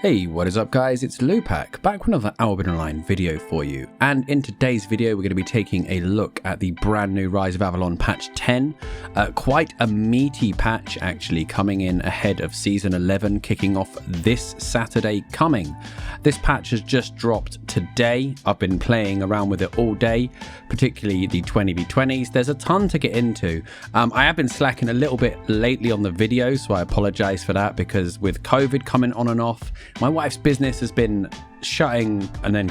Hey, what is up guys, it's Lewpac, back with another Albion Online video for you, and in today's video we're going to be taking a look at the brand new Rise of Avalon patch 10, quite a meaty patch actually, coming in ahead of season 11 kicking off this Saturday coming. This patch has just dropped today. I've been playing around with it all day, particularly the 20v20s. There's a ton to get into. I have been slacking a little bit lately on the videos, so I apologize for that, because with COVID coming on and off, my wife's business has been shutting and then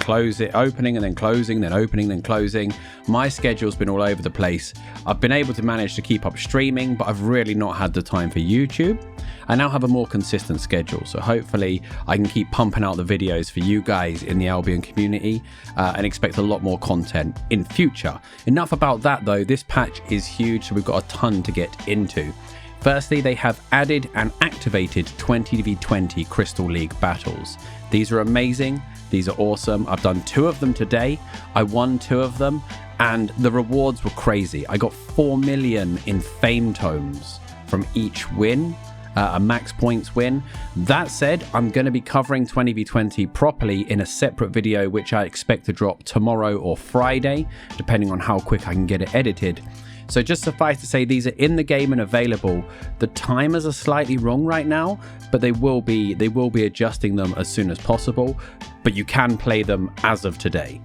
opening and then closing, then opening, then closing. My schedule's been all over the place. I've been able to manage to keep up streaming, but I've really not had the time for YouTube. I now have a more consistent schedule, so hopefully I can keep pumping out the videos for you guys in the Albion community and expect a lot more content in future. Enough about that though, this patch is huge, so we've got a ton to get into. Firstly, they have added and activated 20v20 Crystal League battles. These are amazing, these are awesome. I've done 2 of them today, I won 2 of them, and the rewards were crazy. I got 4 million in fame tomes from each win. A max points win. That said, I'm going to be covering 20v20 properly in a separate video, which I expect to drop tomorrow or Friday, depending on how quick I can get it edited. So just suffice to say, these are in the game and available. The timers are slightly wrong right now, but they will be adjusting them as soon as possible, but you can play them as of today.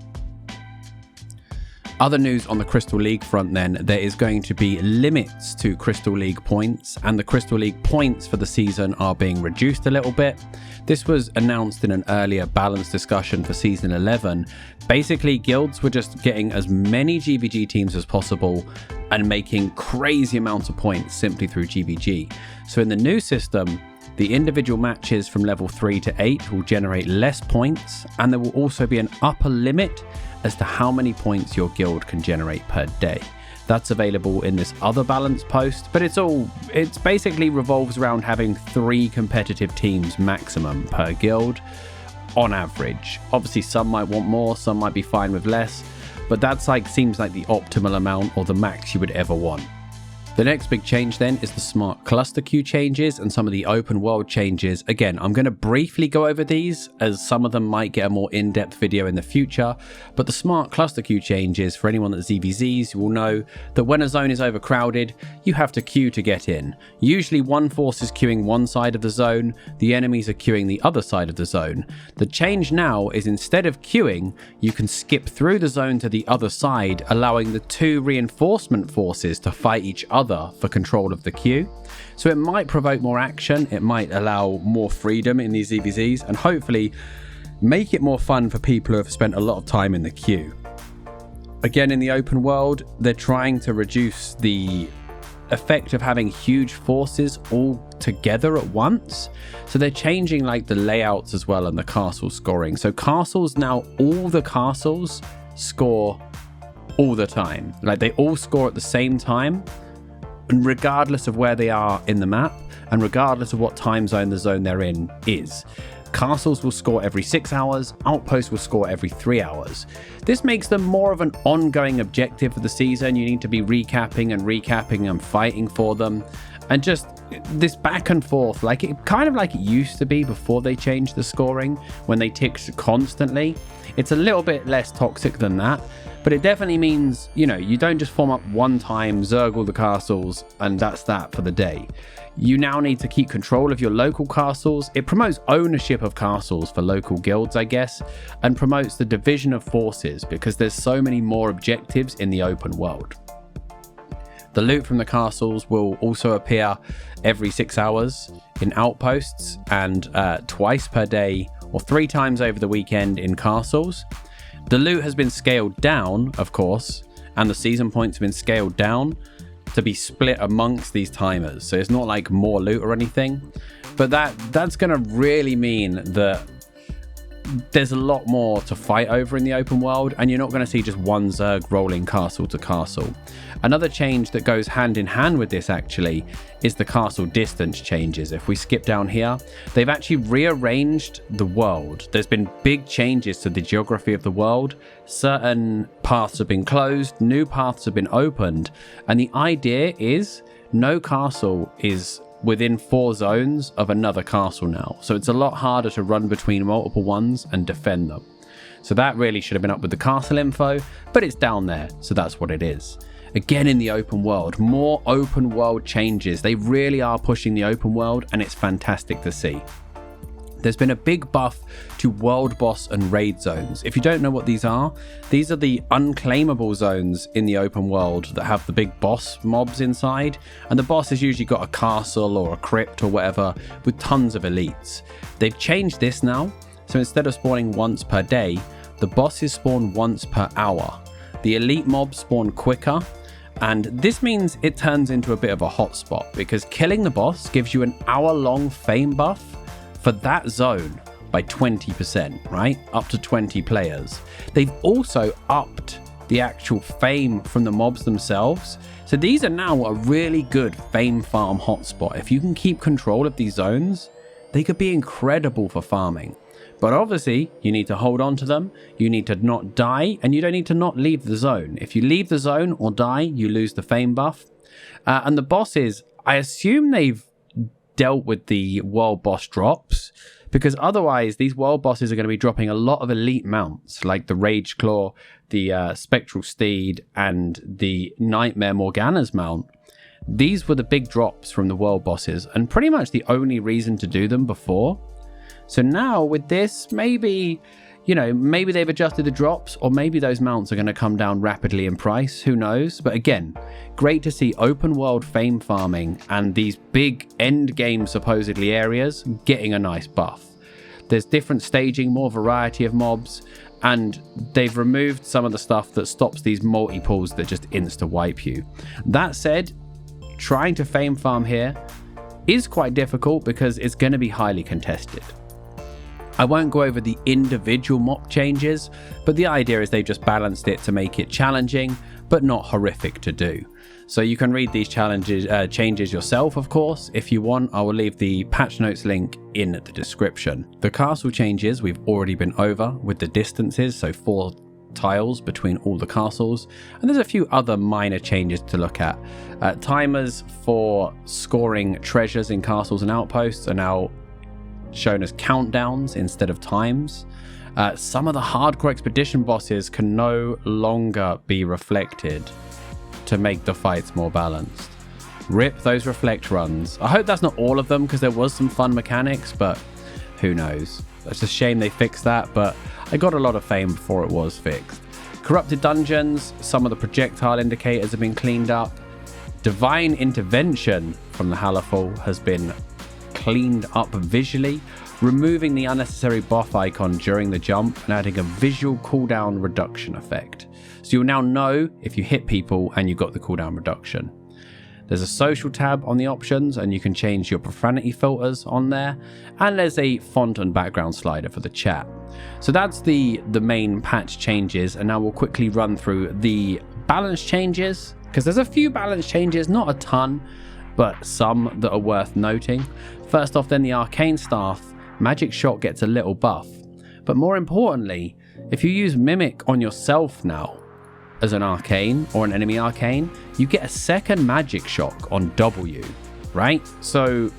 Other news on the Crystal League front then, there is going to be limits to Crystal League points, and the Crystal League points for the season are being reduced a little bit. This was announced in an earlier balance discussion for season 11. Basically, guilds were just getting as many GVG teams as possible and making crazy amounts of points simply through GVG. So in the new system, the individual matches from level 3 to 8 will generate less points, and there will also be an upper limit as to how many points your guild can generate per day. That's available in this other balance post, but it's basically revolves around having 3 competitive teams maximum per guild on average. Obviously some might want more, some might be fine with less, but that's seems like the optimal amount or the max you would ever want. The next big change then is the smart cluster queue changes and some of the open world changes. Again, I'm going to briefly go over these as some of them might get a more in-depth video in the future, but the smart cluster queue changes, for anyone that ZVZs, you will know that when a zone is overcrowded, you have to queue to get in. Usually one force is queuing one side of the zone, the enemies are queuing the other side of the zone. The change now is instead of queuing, you can skip through the zone to the other side, allowing the 2 reinforcement forces to fight each other for control of the queue. So it might provoke more action, it might allow more freedom in these ZVZs, and hopefully make it more fun for people who have spent a lot of time in the queue. Again, in the open world, they're trying to reduce the effect of having huge forces all together at once. So they're changing the layouts as well and the castle scoring. So castles now, all the castles score all the time. They all score at the same time, and regardless of where they are in the map, and regardless of what time zone the zone they're in is. Castles will score every 6 hours, outposts will score every 3 hours. This makes them more of an ongoing objective for the season. You need to be recapping and fighting for them. And just this back and forth, kind of like it used to be before they changed the scoring, when they ticked constantly. It's a little bit less toxic than that, but it definitely means, you don't just form up one time, zerg all the castles, and that's that for the day. You now need to keep control of your local castles. It promotes ownership of castles for local guilds, I guess, and promotes the division of forces because there's so many more objectives in the open world. The loot from the castles will also appear every 6 hours in outposts, and twice per day or 3 times over the weekend in castles. The loot has been scaled down, of course, and the season points have been scaled down to be split amongst these timers. So it's not like more loot or anything, but that's going to really mean that there's a lot more to fight over in the open world, and you're not going to see just one zerg rolling castle to castle. Another change that goes hand in hand with this actually is the castle distance changes. If we skip down here, they've actually rearranged the world. There's been big changes to the geography of the world. Certain paths have been closed, new paths have been opened, and the idea is no castle is within 4 zones of another castle now. So it's a lot harder to run between multiple ones and defend them. So that really should have been up with the castle info, but it's down there, so that's what it is. Again, in the open world, more open world changes. They really are pushing the open world, and it's fantastic to see. There's been a big buff to world boss and raid zones. If you don't know what these are the unclaimable zones in the open world that have the big boss mobs inside, and the boss has usually got a castle or a crypt or whatever with tons of elites. They've changed this now, so instead of spawning once per day, the bosses spawn once per hour. The elite mobs spawn quicker, and this means it turns into a bit of a hotspot because killing the boss gives you an hour-long fame buff for that zone by 20%, right? Up to 20 players. They've also upped the actual fame from the mobs themselves. So these are now a really good fame farm hotspot. If you can keep control of these zones, they could be incredible for farming. But obviously, you need to hold on to them, you need to not die, and you don't need to not leave the zone. If you leave the zone or die, you lose the fame buff. And the bosses, I assume they've dealt with the world boss drops, because otherwise these world bosses are going to be dropping a lot of elite mounts, like the Rage Claw, the Spectral Steed, and the Nightmare Morgana's mount. These were the big drops from the world bosses, and pretty much the only reason to do them before. So now with this, maybe they've adjusted the drops, or maybe those mounts are going to come down rapidly in price. Who knows? But again, great to see open world fame farming and these big end game supposedly areas getting a nice buff. There's different staging, more variety of mobs, and they've removed some of the stuff that stops these multi-pulls that just insta wipe you. That said, trying to fame farm here is quite difficult because it's going to be highly contested. I won't go over the individual mop changes, but the idea is they've just balanced it to make it challenging, but not horrific to do. So you can read these changes yourself, of course. If you want, I will leave the patch notes link in the description. The castle changes we've already been over with the distances, so 4 tiles between all the castles, and there's a few other minor changes to look at. Timers for scoring treasures in castles and outposts are now shown as countdowns instead of times. Some of the hardcore expedition bosses can no longer be reflected to make the fights more balanced. Rip those reflect runs. I hope that's not all of them, because there was some fun mechanics, but who knows. It's a shame they fixed that, but I got a lot of fame before it was fixed. Corrupted dungeons, some of the projectile indicators have been cleaned up. Divine intervention from the Halaful has been cleaned up visually, removing the unnecessary buff icon during the jump and adding a visual cooldown reduction effect. So you'll now know if you hit people and you got the cooldown reduction. There's a social tab on the options, and you can change your profanity filters on there, and there's a font and background slider for the chat. So that's the main patch changes, and now we'll quickly run through the balance changes, because there's a few balance changes, not a ton, but some that are worth noting. First off then, the arcane staff, magic shot gets a little buff, but more importantly, if you use mimic on yourself now as an arcane or an enemy arcane, you get a second magic shock on W, right? So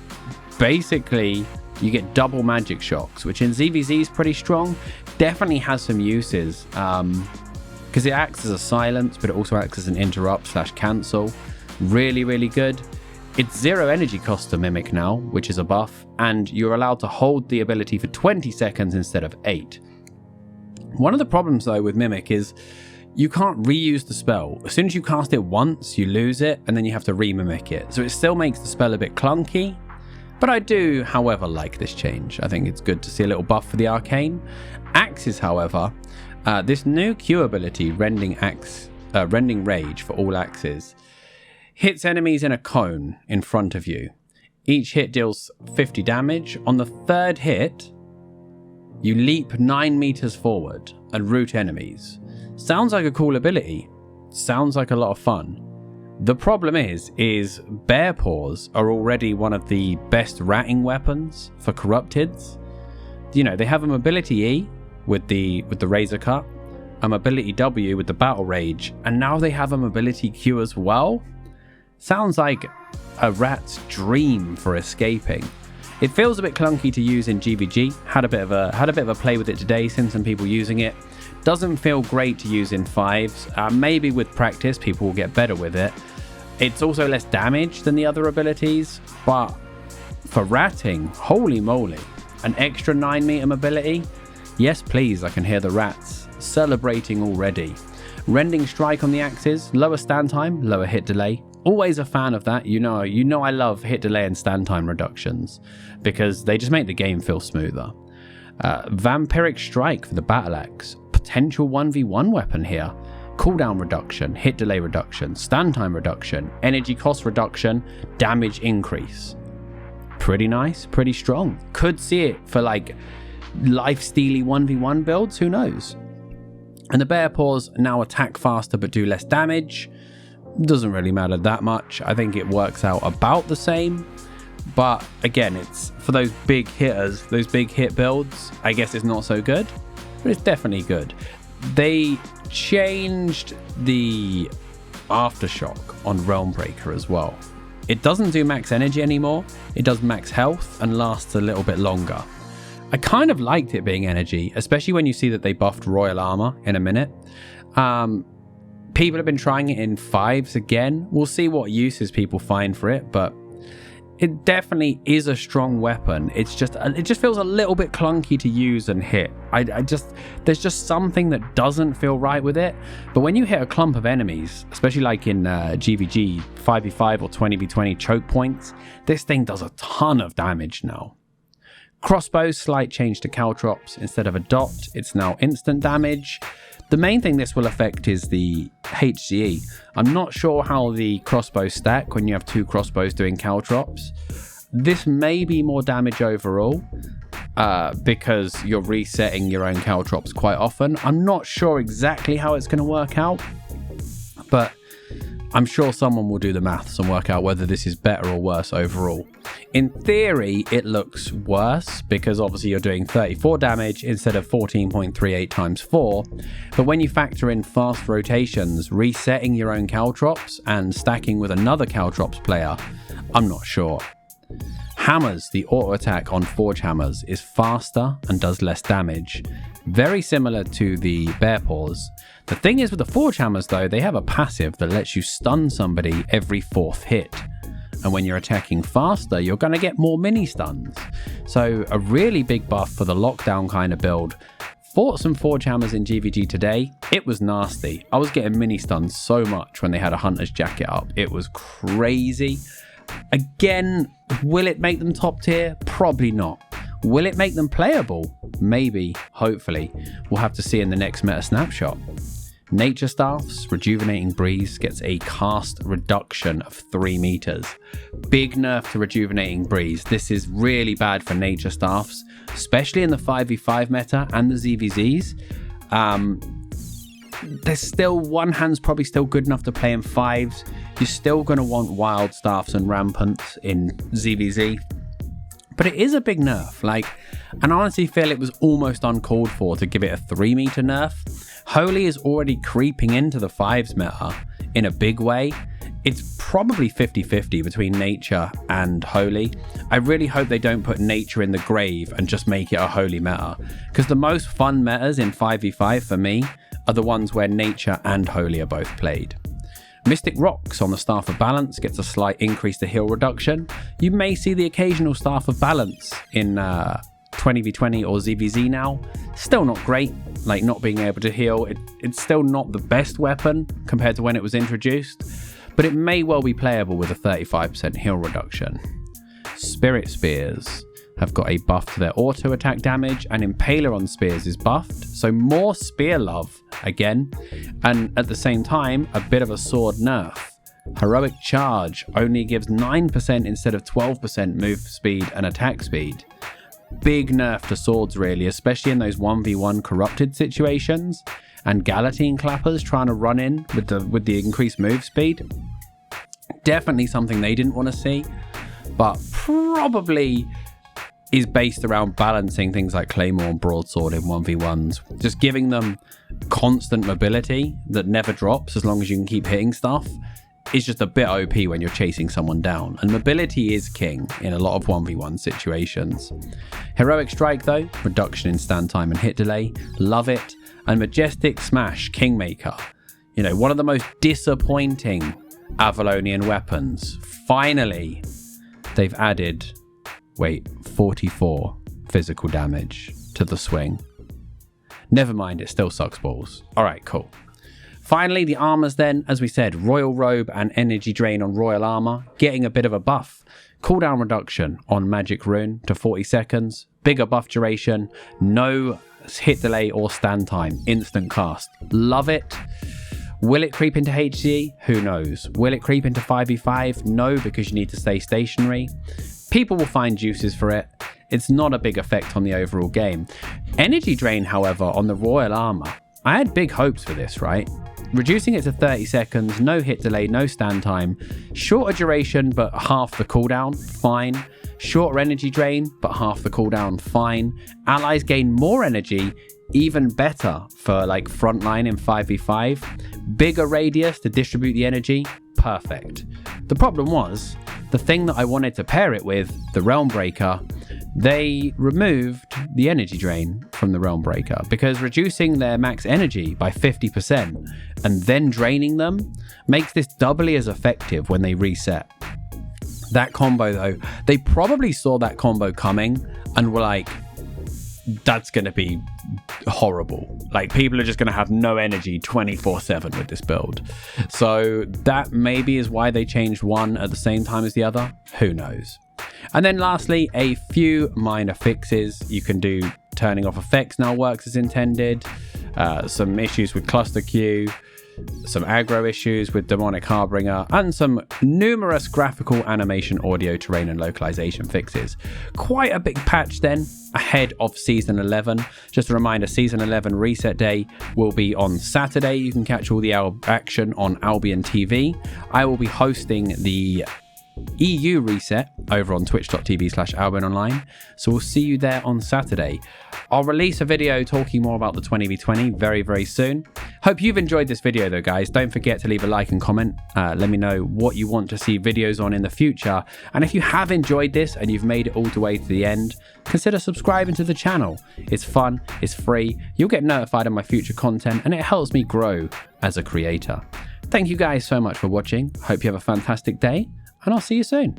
basically you get double magic shocks, which in ZVZ is pretty strong. Definitely has some uses, because it acts as a silence, but it also acts as an interrupt / cancel. Really, really good. It's 0 energy cost to mimic now, which is a buff, and you're allowed to hold the ability for 20 seconds instead of 8. One of the problems though with mimic is you can't reuse the spell. As soon as you cast it once, you lose it, and then you have to re-mimic it. So it still makes the spell a bit clunky, but I do, however, like this change. I think it's good to see a little buff for the arcane. Axes, however, this new Q ability, Rending Rage for all axes, hits enemies in a cone in front of you. Each hit deals 50 damage. On the third hit, you leap 9 meters forward and root enemies. Sounds like a cool ability. Sounds like a lot of fun. The problem is bear paws are already one of the best ratting weapons for corrupteds. You know, they have a mobility E with the razor cut, a mobility W with the battle rage, and now they have a mobility Q as well. Sounds like a rat's dream for escaping. It feels a bit clunky to use in GVG. Had a bit of a play with it today, seen some people using it. Doesn't feel great to use in 5s. Maybe with practice people will get better with it. It's also less damage than the other abilities, but for ratting, holy moly, an extra 9 meter mobility? Yes please, I can hear the rats celebrating already. Rending strike on the axes, lower stand time, lower hit delay. Always a fan of that. You know I love hit delay and stand time reductions because they just make the game feel smoother. Vampiric strike for the battle axe. Potential 1v1 weapon here. Cooldown reduction, hit delay reduction, stand time reduction, energy cost reduction, damage increase. Pretty nice, pretty strong. Could see it for like life steely 1v1 builds, who knows? And the bear paws now attack faster but do less damage. Doesn't really matter that much. I think it works out about the same. But again, it's for those big hitters, those big hit builds, I guess it's not so good, but it's definitely good. They changed the aftershock on Realm Breaker as well. It doesn't do max energy anymore. It does max health and lasts a little bit longer. I kind of liked it being energy, especially when you see that they buffed Royal Armor in a minute. People have been trying it in 5s again. We'll see what uses people find for it, but it definitely is a strong weapon. It just feels a little bit clunky to use and hit. There's just something that doesn't feel right with it. But when you hit a clump of enemies, especially like in GVG 5v5 or 20v20 choke points, this thing does a ton of damage now. Crossbow, slight change to caltrops. Instead of a dot, it's now instant damage. The main thing this will affect is the HCE. I'm not sure how the crossbows stack when you have 2 crossbows doing caltrops. This may be more damage overall because you're resetting your own caltrops quite often. I'm not sure exactly how it's going to work out, but I'm sure someone will do the maths and work out whether this is better or worse overall. In theory, it looks worse because obviously you're doing 34 damage instead of 14.38 times 4. But when you factor in fast rotations, resetting your own caltrops and stacking with another caltrops player, I'm not sure. Hammers, the auto attack on Forge Hammers is faster and does less damage. Very similar to the Bear Paws. The thing is with the Forge Hammers though, they have a passive that lets you stun somebody every 4th hit. And when you're attacking faster, you're going to get more mini stuns. So a really big buff for the lockdown kind of build. Fought some Forge Hammers in GVG today. It was nasty. I was getting mini stuns so much when they had a Hunter's Jacket up. It was crazy. Again, will it make them top tier? Probably not. Will it make them playable? Maybe, hopefully. We'll have to see in the next meta snapshot. Nature Staffs, Rejuvenating Breeze gets a cast reduction of 3 meters. Big nerf to Rejuvenating Breeze. This is really bad for Nature Staffs, especially in the 5v5 meta and the ZVZs. There's still, one hand's probably still good enough to play in 5s. You're still going to want Wild Staffs and Rampants in ZVZ. But it is a big nerf, and I honestly feel it was almost uncalled for to give it a 3 meter nerf. Holy is already creeping into the 5s meta in a big way. It's probably 50-50 between Nature and Holy. I really hope they don't put Nature in the grave and just make it a Holy meta, because the most fun metas in 5v5 for me are the ones where Nature and Holy are both played. Mystic Rocks on the Staff of Balance gets a slight increase to heal reduction. You may see the occasional Staff of Balance in 20v20 or ZVZ now. Still not great, not being able to heal. It's still not the best weapon compared to when it was introduced, but it may well be playable with a 35% heal reduction. Spirit Spears have got a buff to their auto attack damage, and Impaler on Spears is buffed, so more spear love again, and at the same time a bit of a sword nerf. Heroic Charge only gives 9% instead of 12% move speed and attack speed. Big nerf to swords really, especially in those 1v1 corrupted situations and Galatine Clappers trying to run in with the increased move speed. Definitely something they didn't want to see, but probably is based around balancing things like Claymore and Broadsword in 1v1s. Just giving them constant mobility that never drops as long as you can keep hitting stuff is just a bit OP when you're chasing someone down, and mobility is king in a lot of 1v1 situations. Heroic Strike though, reduction in stand time and hit delay, love it. And Majestic Smash, Kingmaker, you know, one of the most disappointing Avalonian weapons. Finally, they've added, 44 physical damage to the swing. Never mind, it still sucks balls. All right, cool. Finally, the armors then, as we said, Royal Robe and Energy Drain on Royal Armor, getting a bit of a buff. Cooldown reduction on Magic Rune to 40 seconds, bigger buff duration, no hit delay or stand time, instant cast. Love it. Will it creep into HG? Who knows? Will it creep into 5v5? No, because you need to stay stationary. People will find uses for it. It's not a big effect on the overall game. Energy Drain, however, on the Royal Armor, I had big hopes for this, right? Reducing it to 30 seconds, no hit delay, no stand time, shorter duration but half the cooldown, fine. Shorter energy drain but half the cooldown, fine. Allies gain more energy, even better for like frontline in 5v5. Bigger radius to distribute the energy, perfect. The problem was, the thing that I wanted to pair it with, the Realm Breaker, they removed the energy drain from the Realm Breaker because reducing their max energy by 50% and then draining them makes this doubly as effective when they reset. That combo though, they probably saw that combo coming and were like, that's going to be horrible. Like, people are just going to have no energy 24/7 with this build. So that maybe is why they changed one at the same time as the other. Who knows? And then lastly, a few minor fixes. You can do turning off effects now works as intended. Some issues with cluster queue. Some aggro issues with Demonic Harbinger, and some numerous graphical, animation, audio, terrain and localization fixes. Quite a big patch then, ahead of Season 11. Just a reminder, Season 11 reset day will be on Saturday. You can catch all the action on Albion TV. I will be hosting the EU reset over on twitch.tv/AlbionOnline. So we'll see you there on Saturday. I'll release a video talking more about the 20v20 very, very soon. Hope you've enjoyed this video though, guys. Don't forget to leave a like and comment. Let me know what you want to see videos on in the future. And if you have enjoyed this and you've made it all the way to the end, consider subscribing to the channel. It's fun, it's free, you'll get notified of my future content, and it helps me grow as a creator. Thank you guys so much for watching. Hope you have a fantastic day, and I'll see you soon.